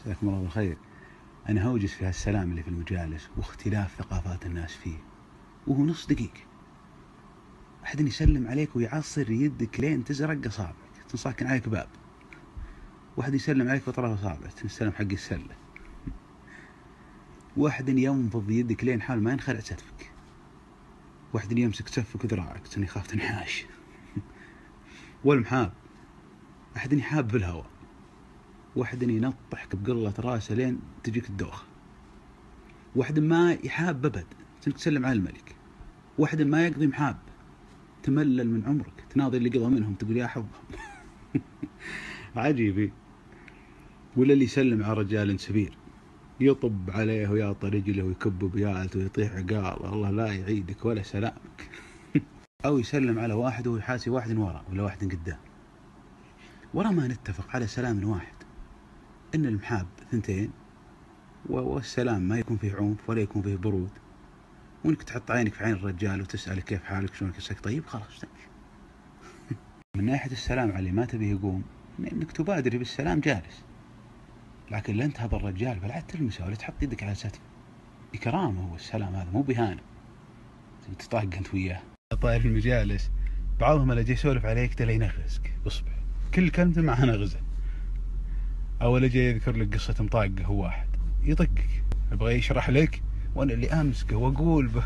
جزاكم الله بالخير. أنا هوجس في هالسلام اللي في المجالس واختلاف ثقافات الناس فيه، وهو نص دقيقة. أحد يسلم عليك ويعصر يدك لين تزرق أصابعك تنصاكن عليك باب، واحد يسلم عليك بطرف أصابعك تنسلم حق السلة، واحد ينفض يدك لين حال ما ينخلع ستفك، واحد يمسك ستفك وذراعك تني خاف تنحاش. والمحاب أحد يحاب بالهواء، واحد ينطحك بقلة راسه لين تجيك الدوخة، واحد ما يحاب أبد تنك تسلم على الملك، واحد ما يقضي محاب تملل من عمرك تناظر اللي قضى منهم تقول يا حظهم. عجيبي. ولا اللي يسلم على رجال سبير يطب عليه ويعطى رجله ويكب بيالته ويطيح عقال الله لا يعيدك ولا سلامك. أو يسلم على واحد ويحاسي واحد ورا ولا واحد قدام. ورا ما نتفق على سلام واحد، إن المحاب ثنتين، والسلام ما يكون فيه عنف ولا يكون فيه برود، وإنك تحط عينك في عين الرجال وتسأله كيف حالك شلونك يسك طيب خلاص تمشي. من ناحية السلام علي ما تبيه يقوم، إنك تبادر بالسلام جالس، لكن لا تهب الرجال فلا تلمسه ولا تحط يدك على ستفه. إكرامه هو السلام، هذا مو بهانة تطاق أنت وياه. طاير في المجالس بعضهم اللي جاي يسولف عليك تلا ينغزك بصبح كل كلمة معها نغزة، أو اللي جاي يذكر لك قصة مطاقة هو واحد يطقك يبغى يشرح لك وأنا اللي أمسكه وأقول به.